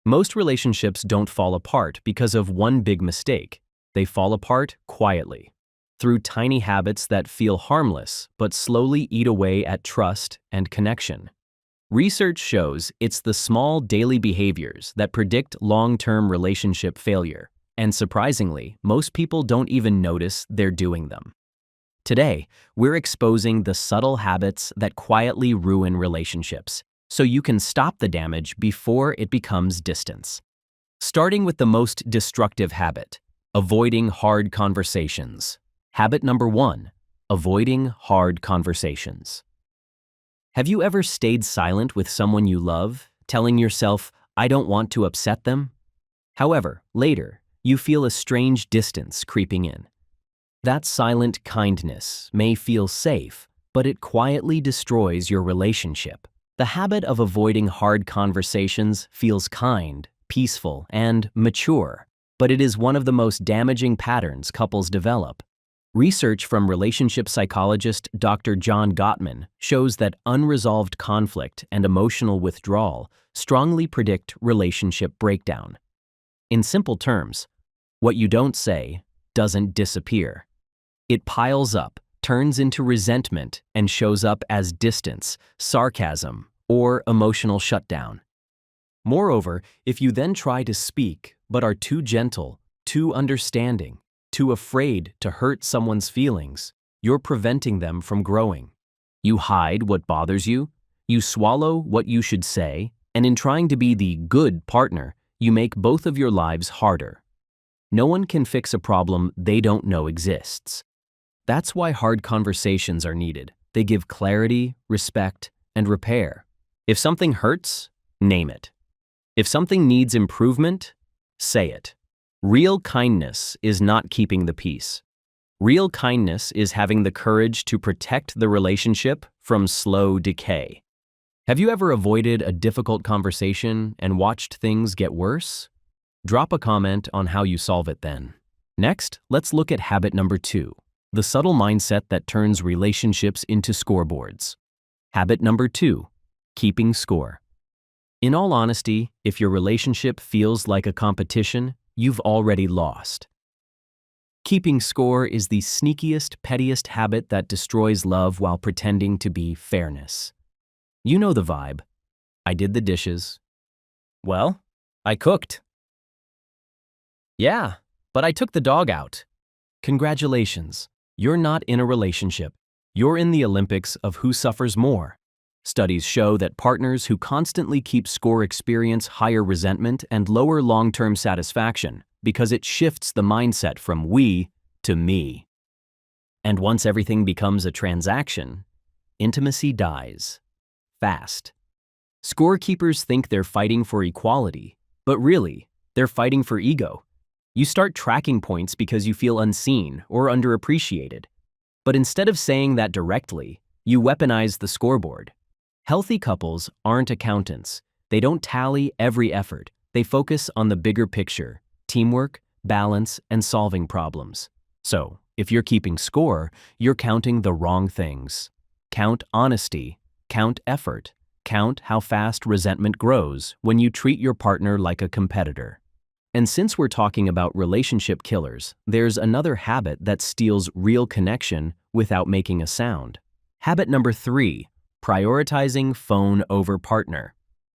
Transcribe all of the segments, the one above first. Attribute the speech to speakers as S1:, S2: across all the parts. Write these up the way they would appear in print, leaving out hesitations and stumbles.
S1: Most relationships don't fall apart because of one big mistake. They fall apart quietly, through tiny habits that feel harmless but slowly eat away at trust and connection. Research shows it's the small daily behaviors that predict long-term relationship failure, and surprisingly, most people don't even notice they're doing them. Today, we're exposing the subtle habits that quietly ruin relationships, so you can stop the damage before it becomes distance. Starting with the most destructive habit, avoiding hard conversations. Habit number 1, avoiding hard conversations. Have you ever stayed silent with someone you love, telling yourself, "I don't want to upset them"? However, later, you feel a strange distance creeping in. That silent kindness may feel safe, but it quietly destroys your relationship. The habit of avoiding hard conversations feels kind, peaceful, and mature, but it is one of the most damaging patterns couples develop. Research from relationship psychologist Dr. John Gottman shows that unresolved conflict and emotional withdrawal strongly predict relationship breakdown. In simple terms, what you don't say doesn't disappear. It piles up, turns into resentment, and shows up as distance, sarcasm, or emotional shutdown. Moreover, if you then try to speak but are too gentle, too understanding, too afraid to hurt someone's feelings, you're preventing them from growing. You hide what bothers you, you swallow what you should say, and in trying to be the good partner, you make both of your lives harder. No one can fix a problem they don't know exists. That's why hard conversations are needed. They give clarity, respect, and repair. If something hurts, name it. If something needs improvement, say it. Real kindness is not keeping the peace. Real kindness is having the courage to protect the relationship from slow decay. Have you ever avoided a difficult conversation and watched things get worse? Drop a comment on how you solve it then. Next, let's look at habit number 2, the subtle mindset that turns relationships into scoreboards. Habit number 2, keeping score. In all honesty, if your relationship feels like a competition, you've already lost. Keeping score is the sneakiest, pettiest habit that destroys love while pretending to be fairness. You know the vibe. I did the dishes. Well, I cooked. Yeah, but I took the dog out. Congratulations, you're not in a relationship. You're in the Olympics of who suffers more. Studies show that partners who constantly keep score experience higher resentment and lower long-term satisfaction because it shifts the mindset from we to me. And once everything becomes a transaction, intimacy dies. Fast. Scorekeepers think they're fighting for equality, but really, they're fighting for ego. You start tracking points because you feel unseen or underappreciated. But instead of saying that directly, you weaponize the scoreboard. Healthy couples aren't accountants. They don't tally every effort. They focus on the bigger picture, teamwork, balance, and solving problems. So, if you're keeping score, you're counting the wrong things. Count honesty, count effort, count how fast resentment grows when you treat your partner like a competitor. And since we're talking about relationship killers, there's another habit that steals real connection without making a sound. Habit number 3, prioritizing phone over partner.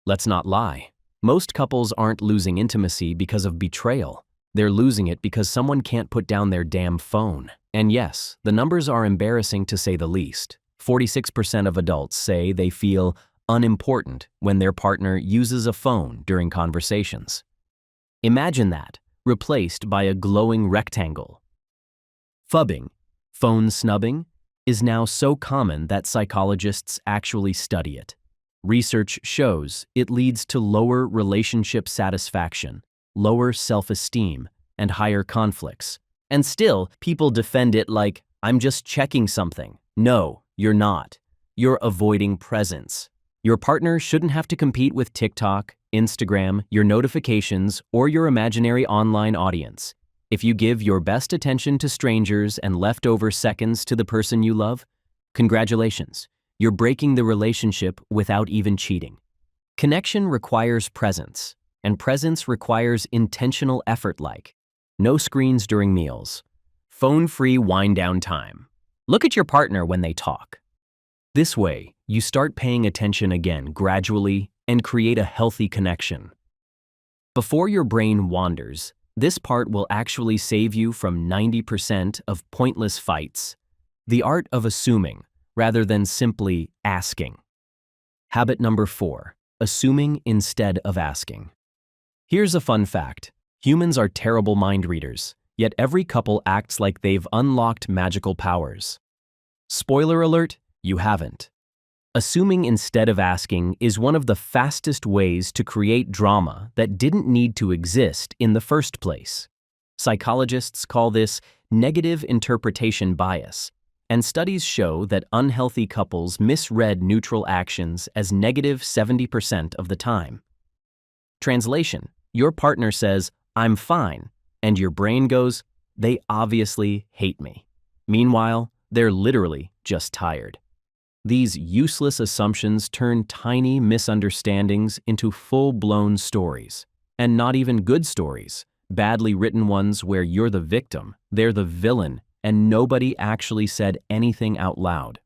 S1: Let's not lie. Most couples aren't losing intimacy because of betrayal. They're losing it because someone can't put down their damn phone. And yes, the numbers are embarrassing to say the least. 46% of adults say they feel unimportant when their partner uses a phone during conversations. Imagine that, replaced by a glowing rectangle. Phubbing, phone snubbing, is now so common that psychologists actually study it. Research shows it leads to lower relationship satisfaction, lower self-esteem, and higher conflicts. And still, people defend it like, "I'm just checking something." No, you're not. You're avoiding presence. Your partner shouldn't have to compete with TikTok, Instagram, your notifications, or your imaginary online audience. If you give your best attention to strangers and leftover seconds to the person you love, congratulations, you're breaking the relationship without even cheating. Connection requires presence. And presence requires intentional effort like no screens during meals, phone-free wind-down time. Look at your partner when they talk. This way, you start paying attention again gradually and create a healthy connection. Before your brain wanders, this part will actually save you from 90% of pointless fights. The art of assuming rather than simply asking. Habit number 4, assuming instead of asking. Here's a fun fact. Humans are terrible mind readers, yet every couple acts like they've unlocked magical powers. Spoiler alert, you haven't. Assuming instead of asking is one of the fastest ways to create drama that didn't need to exist in the first place. Psychologists call this negative interpretation bias, and studies show that unhealthy couples misread neutral actions as negative 70% of the time. Translation: your partner says, "I'm fine," and your brain goes, "They obviously hate me." Meanwhile, they're literally just tired. These useless assumptions turn tiny misunderstandings into full-blown stories. And not even good stories, badly written ones where you're the victim, they're the villain, and nobody actually said anything out loud.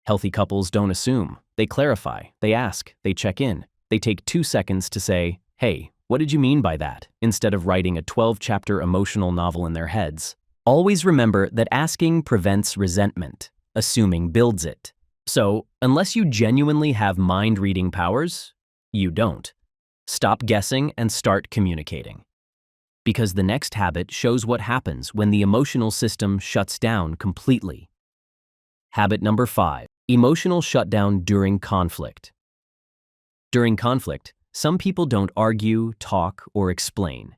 S1: Healthy couples don't assume. They clarify, they ask, they check in. They take 2 seconds to say, "Hey, what did you mean by that?" instead of writing a 12-chapter emotional novel in their heads. Always remember that asking prevents resentment. Assuming builds it. So, unless you genuinely have mind-reading powers, you don't. Stop guessing and start communicating. Because the next habit shows what happens when the emotional system shuts down completely. Habit number 5, emotional shutdown during conflict. During conflict, some people don't argue, talk, or explain.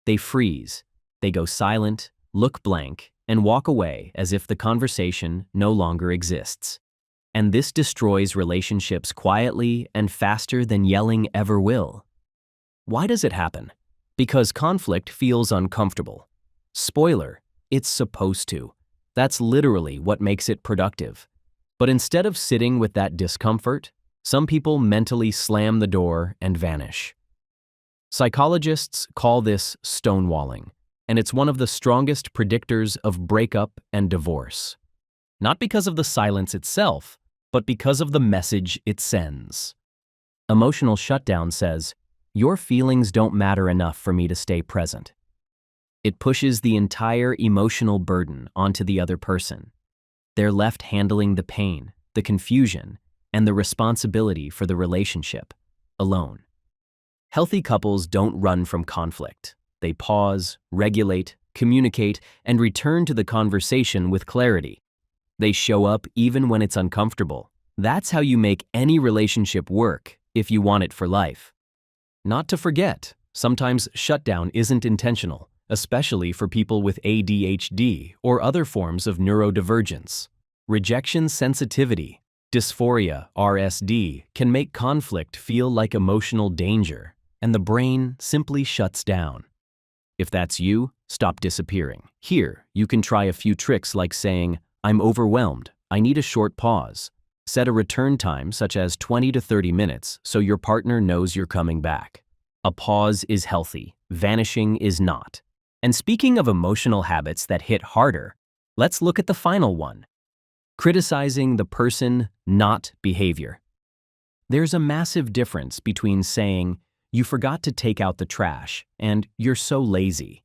S1: They freeze, they go silent, look blank, and walk away as if the conversation no longer exists. And this destroys relationships quietly and faster than yelling ever will. Why does it happen? Because conflict feels uncomfortable. Spoiler, it's supposed to. That's literally what makes it productive. But instead of sitting with that discomfort, some people mentally slam the door and vanish. Psychologists call this stonewalling, and it's one of the strongest predictors of breakup and divorce. Not because of the silence itself, but because of the message it sends. Emotional shutdown says, "Your feelings don't matter enough for me to stay present." It pushes the entire emotional burden onto the other person. They're left handling the pain, the confusion, and the responsibility for the relationship alone. Healthy couples don't run from conflict. They pause, regulate, communicate, and return to the conversation with clarity. They show up even when it's uncomfortable. That's how you make any relationship work if you want it for life. Not to forget, sometimes shutdown isn't intentional, especially for people with ADHD or other forms of neurodivergence. Rejection sensitivity, dysphoria, RSD, can make conflict feel like emotional danger, and the brain simply shuts down. If that's you, stop disappearing. Here, you can try a few tricks like saying, "I'm overwhelmed, I need a short pause." Set a return time such as 20 to 30 minutes so your partner knows you're coming back. A pause is healthy, vanishing is not. And speaking of emotional habits that hit harder, let's look at the final one. Criticizing the person, not behavior. There's a massive difference between saying, "You forgot to take out the trash," and "You're so lazy."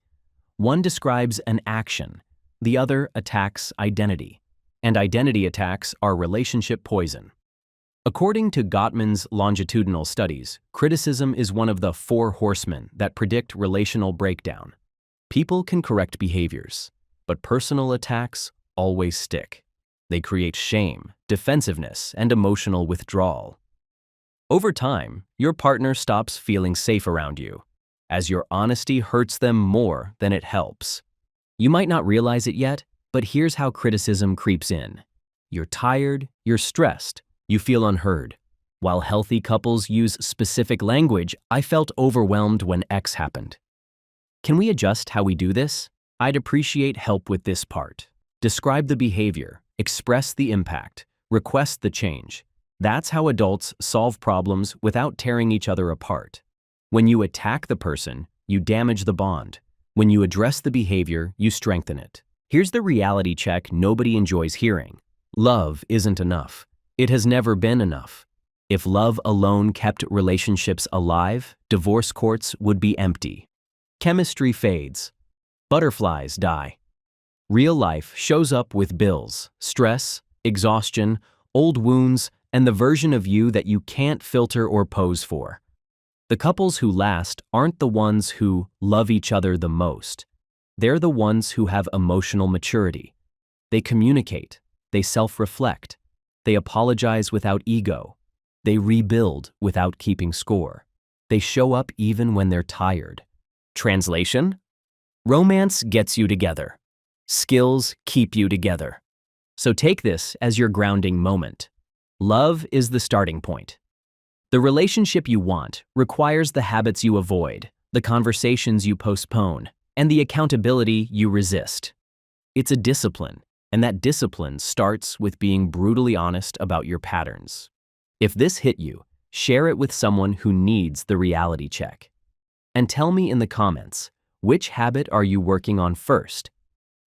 S1: One describes an action, the other attacks identity. And identity attacks are relationship poison. According to Gottman's longitudinal studies, criticism is one of the 4 horsemen that predict relational breakdown. People can correct behaviors, but personal attacks always stick. They create shame, defensiveness, and emotional withdrawal. Over time, your partner stops feeling safe around you, as your honesty hurts them more than it helps. You might not realize it yet, but here's how criticism creeps in. You're tired, you're stressed, you feel unheard. While healthy couples use specific language, "I felt overwhelmed when X happened." Can we adjust how we do this? I'd appreciate help with this part. Describe the behavior, express the impact, request the change. That's how adults solve problems without tearing each other apart. When you attack the person, you damage the bond. When you address the behavior, you strengthen it. Here's the reality check nobody enjoys hearing. Love isn't enough. It has never been enough. If love alone kept relationships alive, divorce courts would be empty. Chemistry fades. Butterflies die. Real life shows up with bills, stress, exhaustion, old wounds, and the version of you that you can't filter or pose for. The couples who last aren't the ones who love each other the most. They're the ones who have emotional maturity. They communicate. They self-reflect. They apologize without ego. They rebuild without keeping score. They show up even when they're tired. Translation? Romance gets you together. Skills keep you together. So take this as your grounding moment. Love is the starting point. The relationship you want requires the habits you avoid, the conversations you postpone, and the accountability you resist. It's a discipline, and that discipline starts with being brutally honest about your patterns. If this hit you, share it with someone who needs the reality check. And tell me in the comments, which habit are you working on first?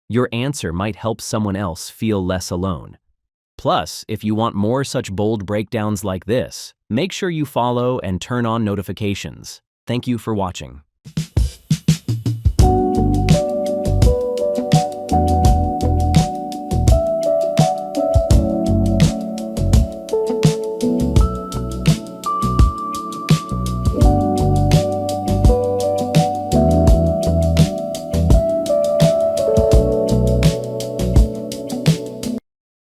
S1: Your answer might help someone else feel less alone. Plus, if you want more such bold breakdowns like this, make sure you follow and turn on notifications. Thank you for watching.